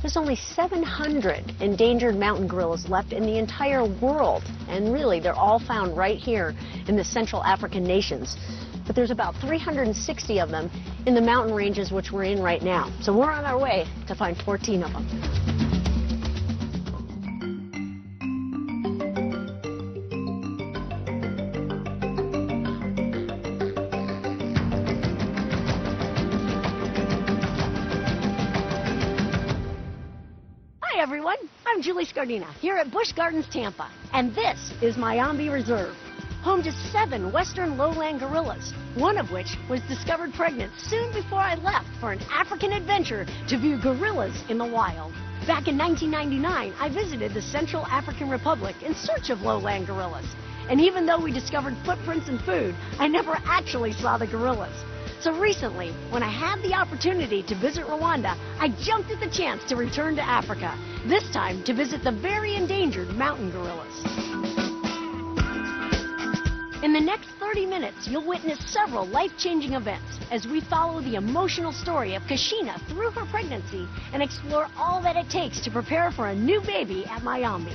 There's only 700 endangered mountain gorillas left in the entire world. And really, they're all found right here in the Central African nations. But there's about 360 of them in the mountain ranges which we're in right now. So we're on our way to find 14 of them. Hi everyone, I'm Julie Scardina here at Busch Gardens, Tampa. And this is Myombe Reserve, home to 7 western lowland gorillas, one of which was discovered pregnant soon before I left for an African adventure to view gorillas in the wild. Back in 1999, I visited the Central African Republic in search of lowland gorillas. And even though we discovered footprints and food, I never actually saw the gorillas. So recently, when I had the opportunity to visit Rwanda, I jumped at the chance to return to Africa, this time to visit the very endangered mountain gorillas. In the next 30 minutes, you'll witness several life-changing events as we follow the emotional story of Kashina through her pregnancy and explore all that it takes to prepare for a new baby at Myombe.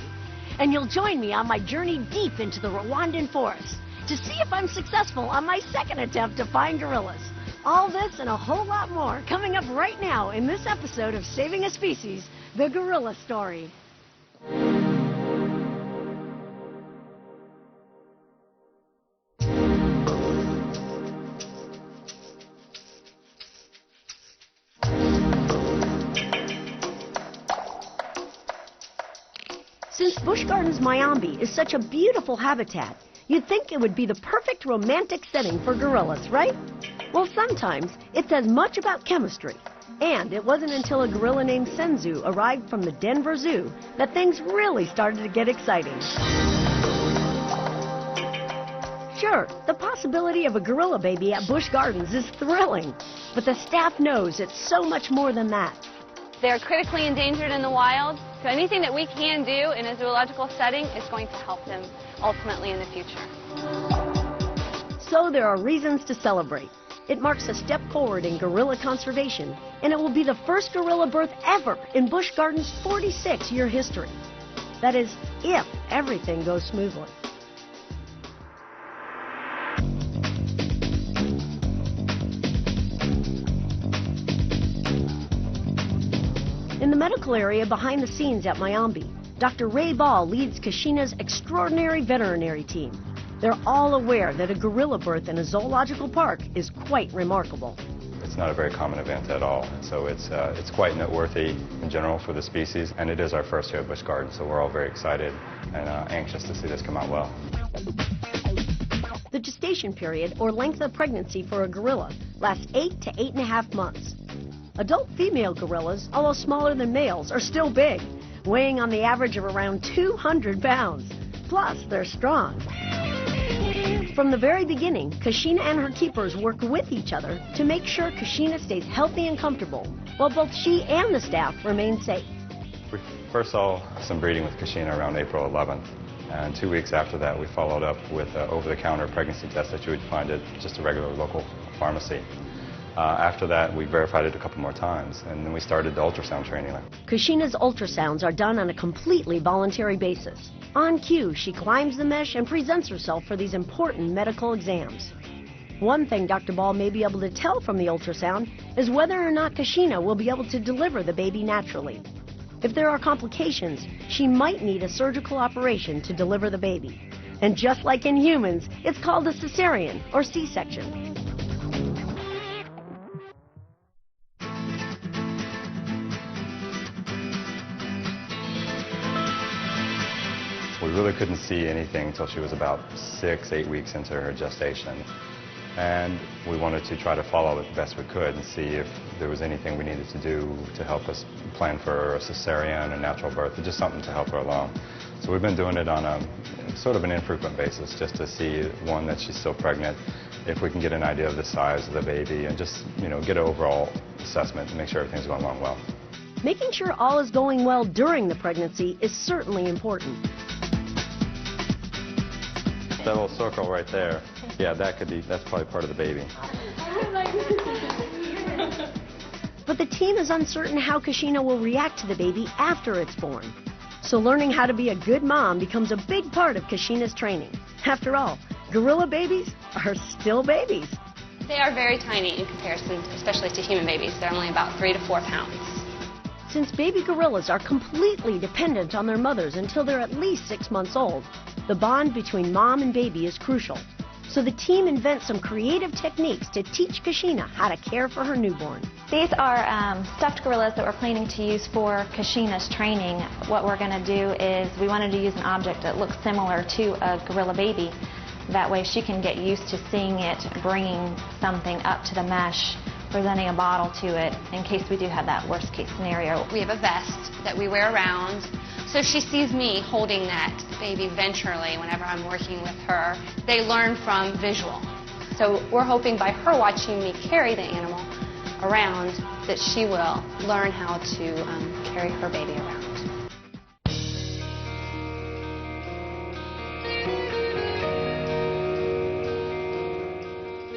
And you'll join me on my journey deep into the Rwandan forest to see if I'm successful on my second attempt to find gorillas. All this and a whole lot more coming up right now in this episode of Saving a Species, The Gorilla Story. Since Busch Gardens Myombe is such a beautiful habitat, you'd think it would be the perfect romantic setting for gorillas, right? Well, sometimes it's as much about chemistry. And it wasn't until a gorilla named Senzu arrived from the Denver Zoo that things really started to get exciting. Sure, the possibility of a gorilla baby at Busch Gardens is thrilling, but the staff knows it's so much more than that. They're critically endangered in the wild, so anything that we can do in a zoological setting is going to help them ultimately in the future. So there are reasons to celebrate. It marks a step forward in gorilla conservation, and it will be the first gorilla birth ever in Busch Gardens' 46-year history. That is, if everything goes smoothly. In the medical area behind the scenes at Myombe, Dr. Ray Ball leads Kashina's extraordinary veterinary team. They're all aware that a gorilla birth in a zoological park is quite remarkable. It's not a very common event at all, so it's quite noteworthy in general for the species, and it is our first here at Busch Gardens, so we're all very excited and anxious to see this come out well. The gestation period, or length of pregnancy for a gorilla, lasts 8 to 8.5 months. Adult female gorillas, although smaller than males, are still big, weighing on the average of around 200 pounds. Plus, they're strong. From the very beginning, Kashina and her keepers work with each other to make sure Kashina stays healthy and comfortable, while both she and the staff remain safe. We first saw some breeding with Kashina around April 11th, and 2 weeks after that we followed up with an over-the-counter pregnancy test that you would find at just a regular local pharmacy. After that, we verified it a couple more times, and then we started the ultrasound training. Kashina's ultrasounds are done on a completely voluntary basis. On cue, she climbs the mesh and presents herself for these important medical exams. One thing Dr. Ball may be able to tell from the ultrasound is whether or not Kashina will be able to deliver the baby naturally. If there are complications, she might need a surgical operation to deliver the baby. And just like in humans, it's called a cesarean or C-section. We really couldn't see anything until she was about 6-8 weeks into her gestation. And we wanted to try to follow it the best we could and see if there was anything we needed to do to help us plan for a cesarean, a natural birth, or just something to help her along. So we've been doing it on a sort of an infrequent basis just to see, one, that she's still pregnant, if we can get an idea of the size of the baby, and just, get an overall assessment to make sure everything's going along well. Making sure all is going well during the pregnancy is certainly important. That little circle right there, yeah, that's probably part of the baby. But the team is uncertain how Kashina will react to the baby after it's born. So learning how to be a good mom becomes a big part of Kashina's training. After all, gorilla babies are still babies. They are very tiny in comparison, especially to human babies. They're only about 3 to 4 pounds. Since baby gorillas are completely dependent on their mothers until they're at least 6 months old, the bond between mom and baby is crucial. So the team invents some creative techniques to teach Kashina how to care for her newborn. These are stuffed gorillas that we're planning to use for Kashina's training. What we're going to do is we wanted to use an object that looks similar to a gorilla baby. That way she can get used to seeing it, bringing something up to the mesh, presenting a bottle to it in case we do have that worst case scenario. We have a vest that we wear around, so she sees me holding that baby venturally whenever I'm working with her. They learn from visual. So we're hoping by her watching me carry the animal around that she will learn how to carry her baby around.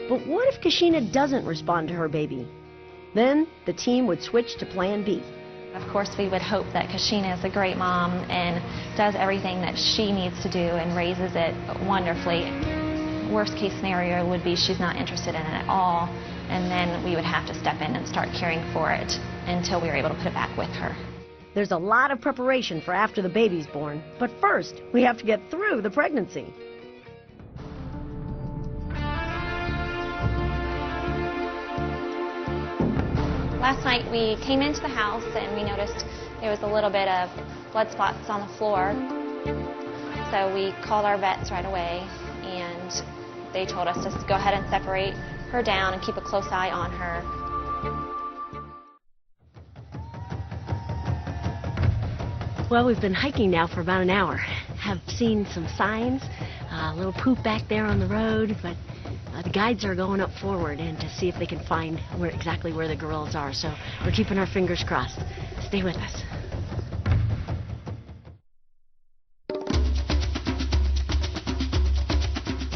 But what if Kashina doesn't respond to her baby? Then the team would switch to Plan B. Of course, we would hope that Kashina is a great mom and does everything that she needs to do and raises it wonderfully. Worst case scenario would be she's not interested in it at all, and then we would have to step in and start caring for it until we were able to put it back with her. There's a lot of preparation for after the baby's born, but first we have to get through the pregnancy. Last night we came into the house and we noticed there was a little bit of blood spots on the floor. So we called our vets right away and they told us to go ahead and separate her down and keep a close eye on her. Well, we've been hiking now for about an hour. Have seen some signs, a little poop back there on the road, but the guides are going up forward and to see if they can find exactly where the gorillas are. So we're keeping our fingers crossed. Stay with us.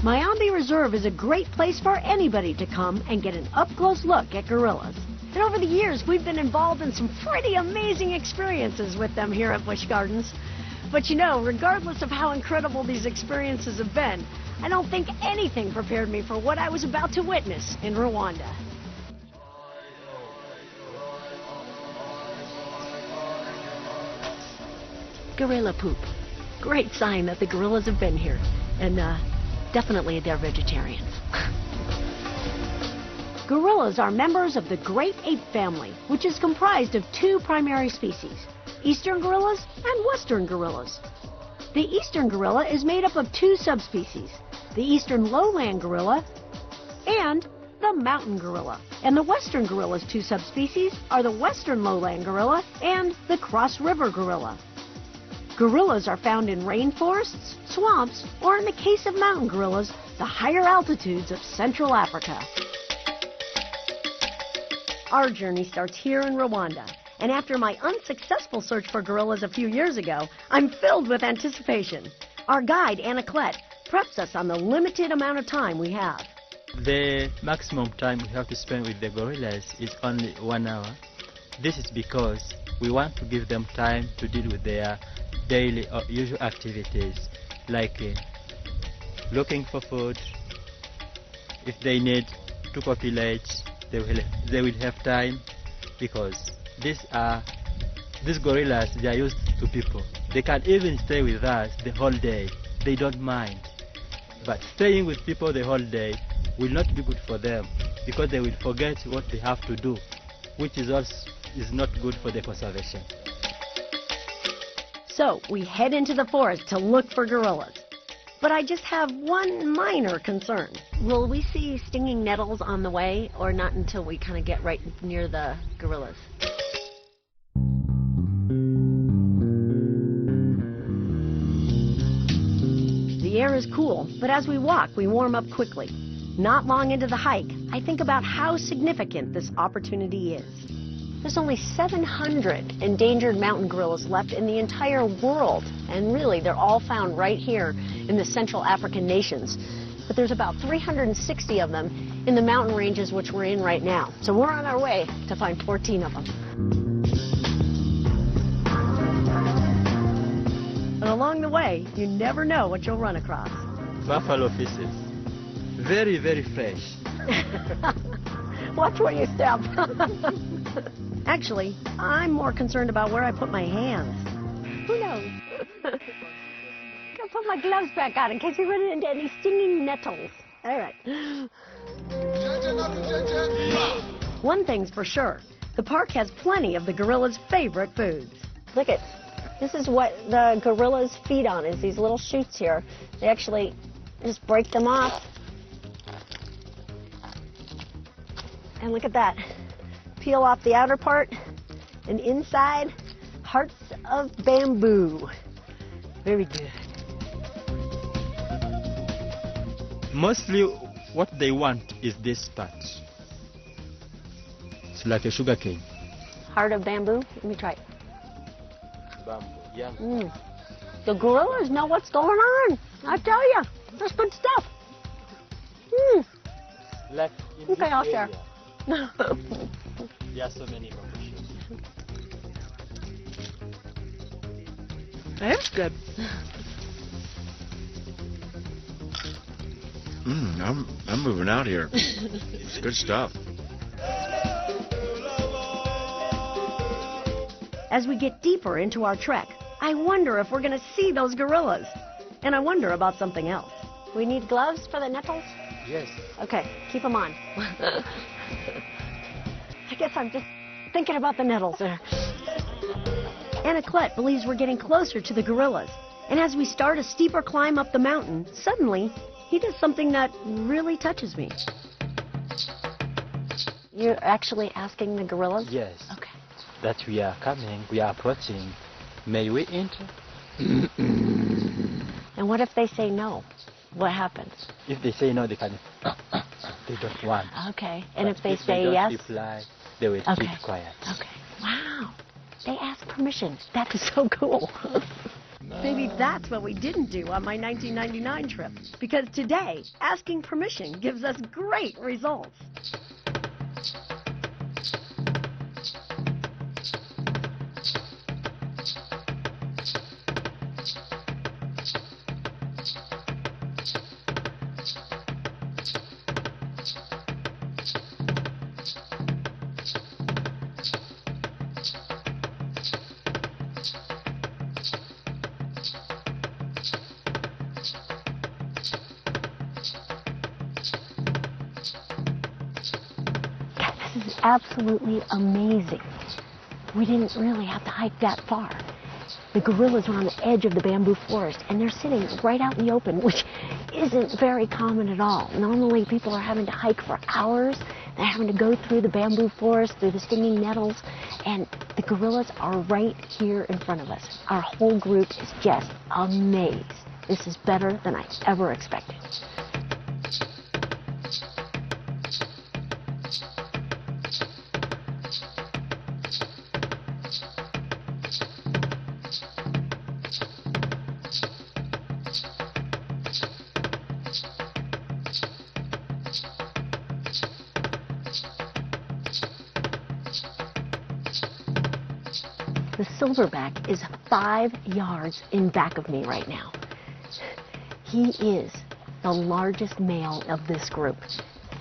Mayombe Reserve is a great place for anybody to come and get an up-close look at gorillas. And over the years, we've been involved in some pretty amazing experiences with them here at Busch Gardens. But you know, regardless of how incredible these experiences have been, I don't think anything prepared me for what I was about to witness in Rwanda. Gorilla poop. Great sign that the gorillas have been here. And definitely they're vegetarians. Gorillas are members of the great ape family, which is comprised of 2 primary species, eastern gorillas and western gorillas. The eastern gorilla is made up of 2 subspecies, the eastern lowland gorilla and the mountain gorilla. And the western gorilla's 2 subspecies are the western lowland gorilla and the cross river gorilla. Gorillas are found in rainforests, swamps, or in the case of mountain gorillas, the higher altitudes of Central Africa. Our journey starts here in Rwanda. And after my unsuccessful search for gorillas a few years ago, I'm filled with anticipation. Our guide, Anna Klett, preps us on the limited amount of time we have. The maximum time we have to spend with the gorillas is only 1 hour. This is because we want to give them time to deal with their daily or usual activities, like looking for food. If they need to copulate, they will have time, because these gorillas, they are used to people. They can even stay with us the whole day. They don't mind. But staying with people the whole day will not be good for them, because they will forget what they have to do, which is not good for the conservation. So we head into the forest to look for gorillas. But I just have one minor concern. Will we see stinging nettles on the way, or not until we kind of get right near the gorillas? The air is cool, but as we walk, we warm up quickly. Not long into the hike, I think about how significant this opportunity is. There's only 700 endangered mountain gorillas left in the entire world, and really they're all found right here in the Central African nations. but there's about 360 of them in the mountain ranges which we're in right now. So we're on our way to find 14 of them. And along the way, you never know what you'll run across. Buffalo fishes. Very, very fresh. Watch where you step. Actually, I'm more concerned about where I put my hands. Who knows? I'll put my gloves back on in case we run into any stinging nettles. All right. One thing's for sure. The park has plenty of the gorillas' favorite foods. Look at, this is what the gorillas feed on, is these little shoots here. They actually just break them off. And look at that. Peel off the outer part, and inside, hearts of bamboo. Very good. Mostly what they want is this part. It's like a sugar cane. Heart of bamboo? Let me try it. Bamboo, yeah. The gorillas know what's going on. I tell you, that's good stuff. Like in Okay, this I'll share. area, there are so many bamboo shoots. That's good. I'm moving out here. It's good stuff. As we get deeper into our trek, I wonder if we're going to see those gorillas. And I wonder about something else. We need gloves for the nettles? Yes. Okay, keep them on. I guess I'm just thinking about the nettles there. Anaclet believes we're getting closer to the gorillas. And as we start a steeper climb up the mountain, suddenly he does something that really touches me. You're actually asking the gorillas? Yes. Okay. That we are coming, we are approaching. May we enter? And what if they say no? What happens? If they say no, they can. They don't want. Okay. And But if they they say don't yes? reply, they will Okay. keep quiet. Okay. Wow. They ask permission. That is so cool. Maybe that's what we didn't do on my 1999 trip. Because today, asking permission gives us great results. This is absolutely amazing. We didn't really have to hike that far. The gorillas are on the edge of the bamboo forest, and they're sitting right out in the open, which isn't very common at all. Normally, people are having to hike for hours. They're having to go through the bamboo forest, through the stinging nettles, and the gorillas are right here in front of us. Our whole group is just amazed. This is better than I ever expected. The silverback is 5 yards in back of me right now. He is the largest male of this group.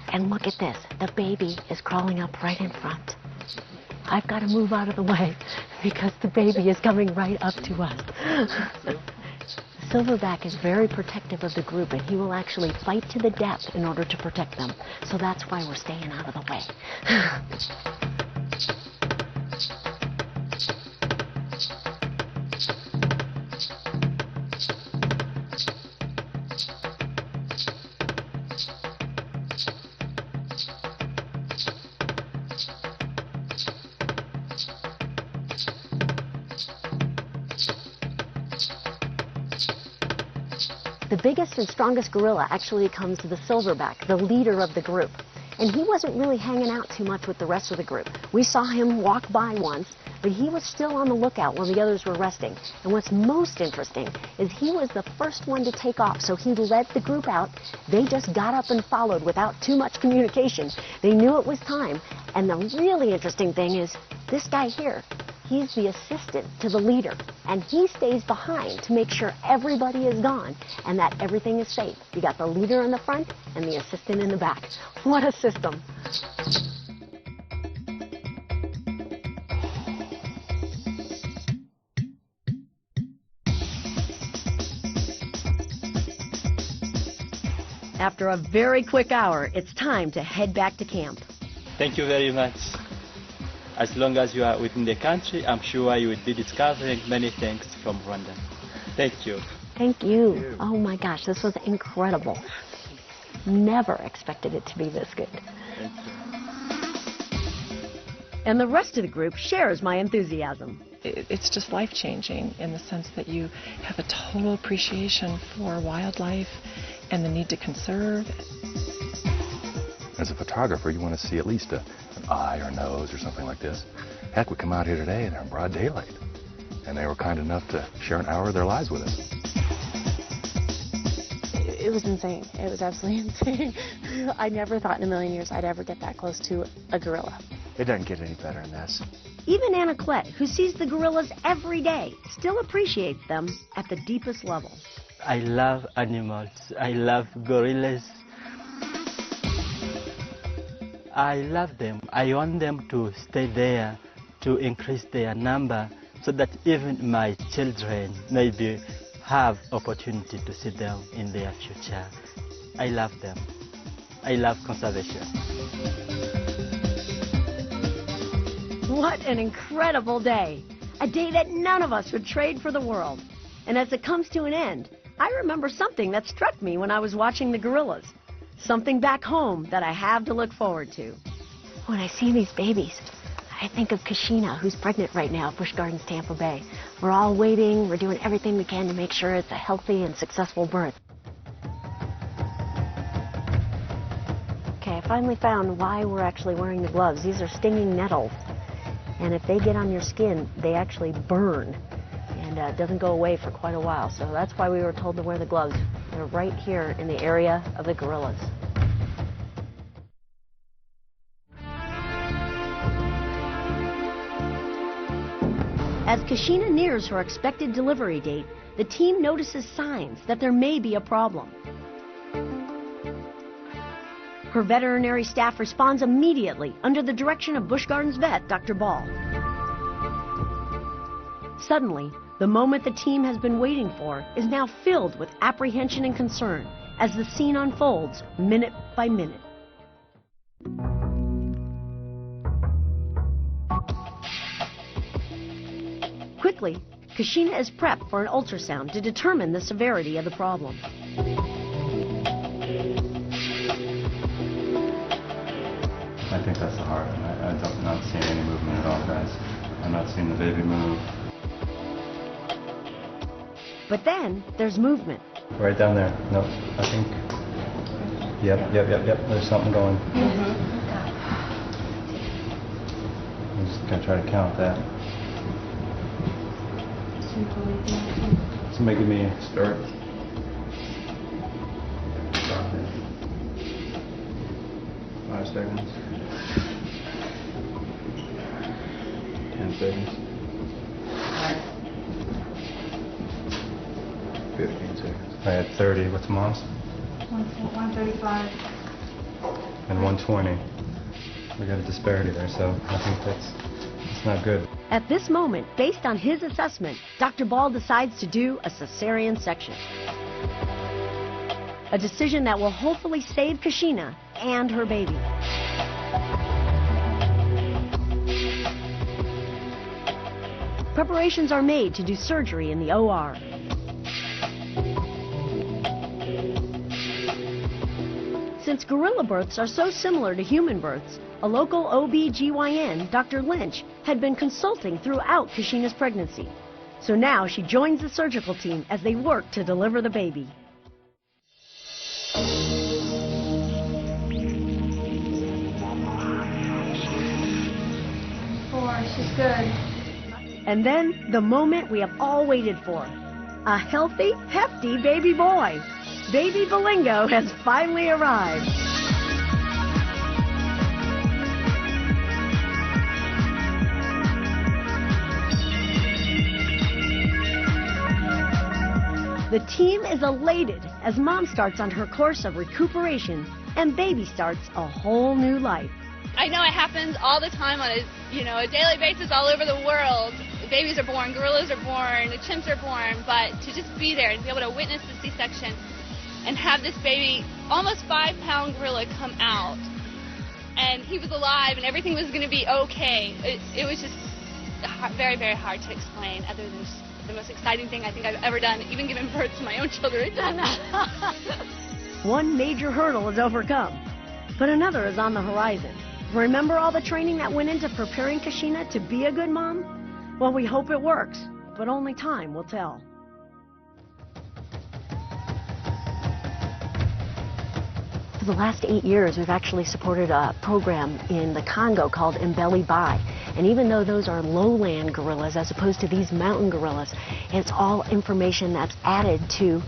And look at this, the baby is crawling up right in front. I've got to move out of the way because the baby is coming right up to us. The silverback is very protective of the group, and he will actually fight to the death in order to protect them. So that's why we're staying out of the way. The biggest and strongest gorilla actually comes to the silverback, the leader of the group. And he wasn't really hanging out too much with the rest of the group. We saw him walk by once, but he was still on the lookout while the others were resting. And what's most interesting is he was the first one to take off, so he led the group out. They just got up and followed without too much communication. They knew it was time. And the really interesting thing is this guy here, he's the assistant to the leader, and he stays behind to make sure everybody is gone and that everything is safe. You got the leader in the front and the assistant in the back. What a system. After a very quick hour, it's time to head back to camp. Thank you very much. As long as you are within the country, I'm sure you will be discovering many things from Rwanda. Thank you. Thank you. Oh my gosh, this was incredible. Never expected it to be this good. Thank you. And the rest of the group shares my enthusiasm. It's just life-changing in the sense that you have a total appreciation for wildlife and the need to conserve. As a photographer, you want to see at least an eye or nose or something like this. Heck, we come out here today and they're in broad daylight. And they were kind enough to share an hour of their lives with us. It was insane. It was absolutely insane. I never thought in a million years I'd ever get that close to a gorilla. It doesn't get any better than this. Even Anna Klett, who sees the gorillas every day, still appreciates them at the deepest level. I love animals. I love gorillas. I love them. I want them to stay there, to increase their number, so that even my children maybe have opportunity to see them in their future. I love them. I love conservation. What an incredible day. A day that none of us would trade for the world. And as it comes to an end, I remember something that struck me when I was watching the gorillas. Something back home that I have to look forward to. When I see these babies, I think of Kashina, who's pregnant right now at Busch Gardens, Tampa Bay. We're all waiting. We're doing everything we can to make sure it's a healthy and successful birth. Okay, I finally found why we're actually wearing the gloves. These are stinging nettles. And if they get on your skin, they actually burn. And it doesn't go away for quite a while. So that's why we were told to wear the gloves. They're right here in the area of the gorillas. As Kashina nears her expected delivery date, the team notices signs that there may be a problem. Her veterinary staff responds immediately under the direction of Busch Gardens vet, Dr. Ball. Suddenly, the moment the team has been waiting for is now filled with apprehension and concern as the scene unfolds minute by minute. Quickly, Kashina is prepped for an ultrasound to determine the severity of the problem. I think that's the heart. I'm not seeing any movement at all, guys. I'm not seeing the baby move. But then there's movement. Right down there. Nope, I think. Yep. There's something going. I'm just gonna try to count that. Somebody give me a start. Stop it. 5 seconds. 10 seconds. 15 seconds. I had 30. What's mom's? 135. And 120. We got a disparity there, so I think that's not good. At this moment, based on his assessment, Dr. Ball decides to do a cesarean section. A decision that will hopefully save Kashina and her baby. Preparations are made to do surgery in the OR. Since gorilla births are so similar to human births, a local OB/GYN, Dr. Lynch, had been consulting throughout Kashina's pregnancy. So now she joins the surgical team as they work to deliver the baby. 4, she's good. And then the moment we have all waited for. A healthy, hefty baby boy. Baby Belingo has finally arrived. The team is elated as mom starts on her course of recuperation and baby starts a whole new life. I know it happens all the time on a daily basis all over the world. Babies are born, gorillas are born, the chimps are born, but to just be there and be able to witness the C-section and have this baby, almost 5-pound gorilla, come out, and he was alive and everything was going to be okay. It was just very, very hard to explain, other than just the most exciting thing I think I've ever done, even giving birth to my own children. One major hurdle is overcome, but another is on the horizon. Remember all the training that went into preparing Kashina to be a good mom? Well, we hope it works, but only time will tell. For the last 8 years, we've actually supported a program in the Congo called Mbeli Bai. And even though those are lowland gorillas as opposed to these mountain gorillas, it's all information that's added to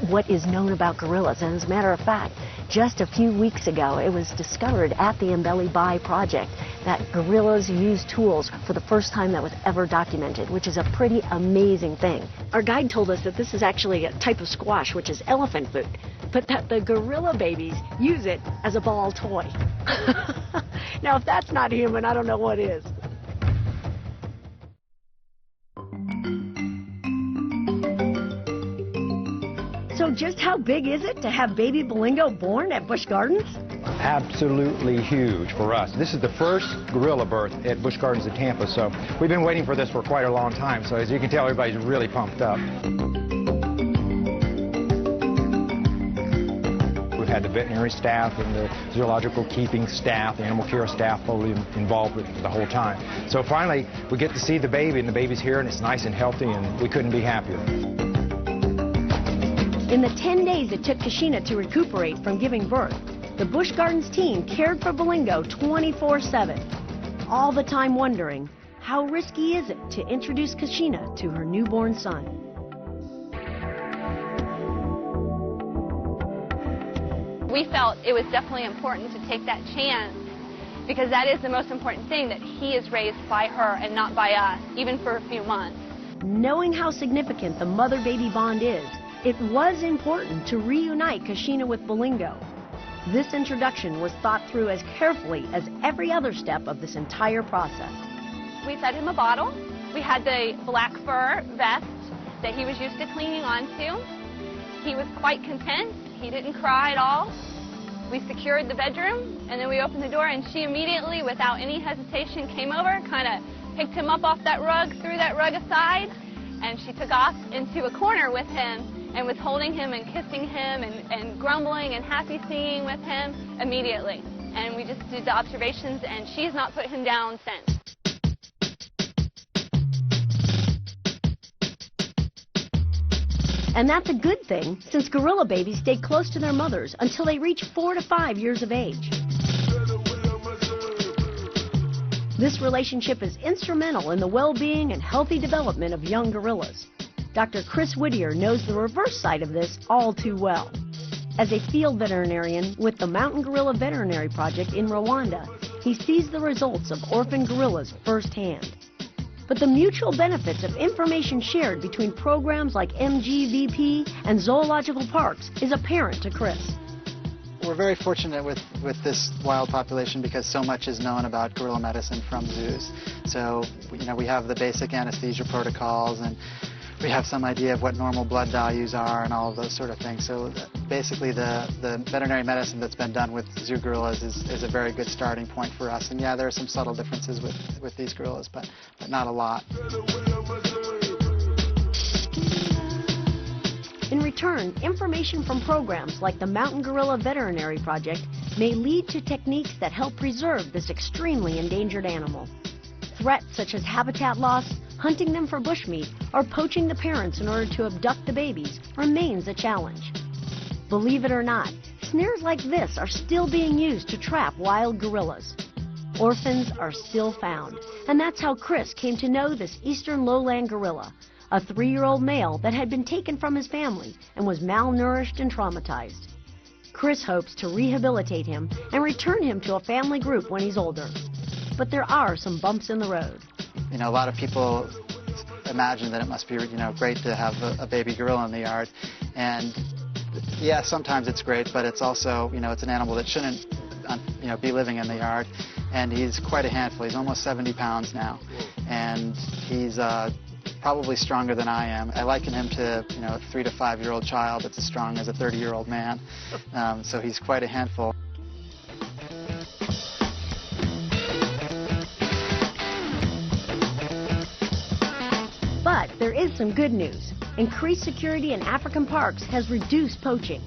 what is known about gorillas. And as a matter of fact, just a few weeks ago, it was discovered at the Mbeli Bai project that gorillas use tools for the first time that was ever documented, which is a pretty amazing thing. Our guide told us that this is actually a type of squash, which is elephant food, but that the gorilla babies use it as a ball toy. Now, if that's not human, I don't know what is. So just how big is it to have baby Belingo born at Busch Gardens? Absolutely huge for us. This is the first gorilla birth at Busch Gardens in Tampa, so we've been waiting for this for quite a long time. So as you can tell, everybody's really pumped up. We've had the veterinary staff and the zoological keeping staff, the animal care staff, totally involved with it the whole time. So finally, we get to see the baby, and the baby's here, and it's nice and healthy, and we couldn't be happier. In the 10 days it took Kashina to recuperate from giving birth, the Busch Gardens team cared for Belingo 24/7, all the time wondering, how risky is it to introduce Kashina to her newborn son? We felt it was definitely important to take that chance, because that is the most important thing, that he is raised by her and not by us, even for a few months. Knowing how significant the mother-baby bond is, it was important to reunite Kashina with Belingo. This introduction was thought through as carefully as every other step of this entire process. We fed him a bottle. We had the black fur vest that he was used to clinging onto. He was quite content. He didn't cry at all. We secured the bedroom, and then we opened the door, and she immediately, without any hesitation, came over, kind of picked him up off that rug, threw that rug aside, and she took off into a corner with him and was holding him and kissing him and grumbling and happy singing with him immediately. And we just did the observations, and she's not put him down since. And that's a good thing, since gorilla babies stay close to their mothers until they reach 4 to 5 years of age. This relationship is instrumental in the well-being and healthy development of young gorillas. Dr. Chris Whittier knows the reverse side of this all too well. As a field veterinarian with the Mountain Gorilla Veterinary Project in Rwanda, he sees the results of orphan gorillas firsthand. But the mutual benefits of information shared between programs like MGVP and zoological parks is apparent to Chris. We're very fortunate with this wild population because so much is known about gorilla medicine from zoos. So, we have the basic anesthesia protocols, and we have some idea of what normal blood values are and all of those sort of things. So basically the veterinary medicine that's been done with zoo gorillas is a very good starting point for us. And yeah, there are some subtle differences with these gorillas, but not a lot. In return, information from programs like the Mountain Gorilla Veterinary Project may lead to techniques that help preserve this extremely endangered animal. Threats such as habitat loss, hunting them for bushmeat, or poaching the parents in order to abduct the babies remains a challenge. Believe it or not, snares like this are still being used to trap wild gorillas. orphans are still found. And that's how Chris came to know this eastern lowland gorilla, a 3-year-old male that had been taken from his family and was malnourished and traumatized. Chris hopes to rehabilitate him and return him to a family group when he's older. But there are some bumps in the road. You know, a lot of people imagine that it must be, great to have a baby gorilla in the yard. And yeah, sometimes it's great, but it's also, it's an animal that shouldn't, be living in the yard. And he's quite a handful. He's almost 70 pounds now. And he's probably stronger than I am. I liken him to, a 3 to 5-year-old child that's as strong as a 30-year-old man. So he's quite a handful. But there is some good news. Increased security in African parks has reduced poaching.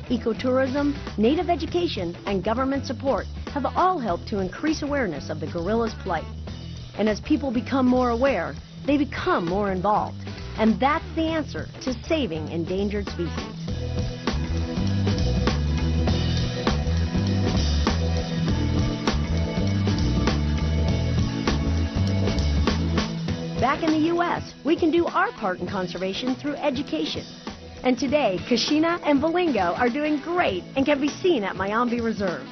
Ecotourism, native education, and government support have all helped to increase awareness of the gorilla's plight. And as people become more aware, they become more involved. And that's the answer to saving endangered species. Back in the U.S., we can do our part in conservation through education. And today, Kashina and Bolingo are doing great and can be seen at Mayombe Reserve.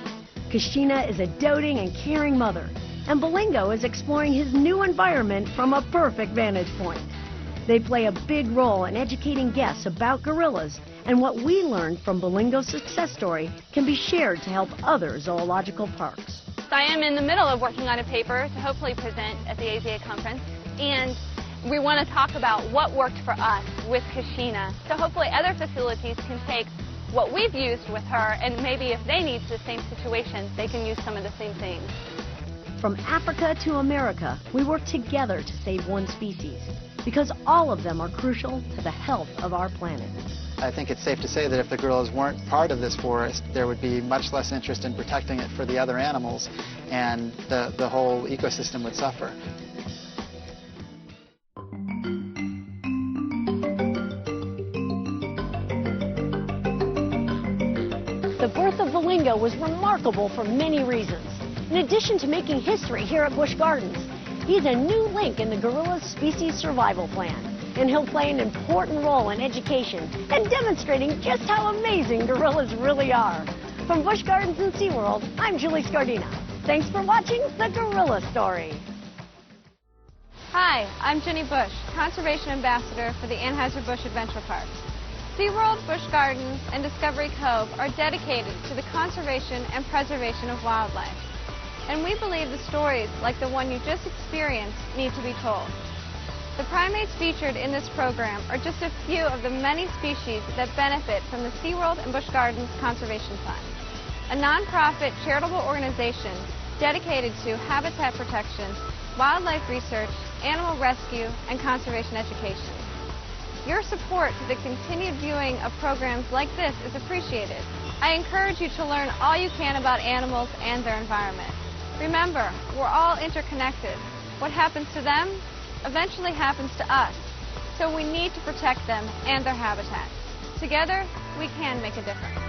Kashina is a doting and caring mother, and Bolingo is exploring his new environment from a perfect vantage point. They play a big role in educating guests about gorillas, and what we learned from Bolingo's success story can be shared to help other zoological parks. I am in the middle of working on a paper to hopefully present at the AZA conference, and we want to talk about what worked for us with Kashina. So hopefully other facilities can take what we've used with her, and maybe if they need the same situation, they can use some of the same things. From Africa to America, we work together to save one species, because all of them are crucial to the health of our planet. I think it's safe to say that if the gorillas weren't part of this forest, there would be much less interest in protecting it for the other animals, and the whole ecosystem would suffer. The birth of Bolingo was remarkable for many reasons. In addition to making history here at Busch Gardens, he's a new link in the gorilla species survival plan, and he'll play an important role in education and demonstrating just how amazing gorillas really are. From Busch Gardens and SeaWorld, I'm Julie Scardina. Thanks for watching The Gorilla Story. Hi, I'm Jenny Bush, Conservation Ambassador for the Anheuser-Busch Adventure Park. SeaWorld, Busch Gardens, and Discovery Cove are dedicated to the conservation and preservation of wildlife. And we believe the stories, like the one you just experienced, need to be told. The primates featured in this program are just a few of the many species that benefit from the SeaWorld and Busch Gardens Conservation Fund, a nonprofit charitable organization dedicated to habitat protection, wildlife research, animal rescue, and conservation education. Your support to the continued viewing of programs like this is appreciated. I encourage you to learn all you can about animals and their environment. Remember, we're all interconnected. What happens to them eventually happens to us, so we need to protect them and their habitat. Together, we can make a difference.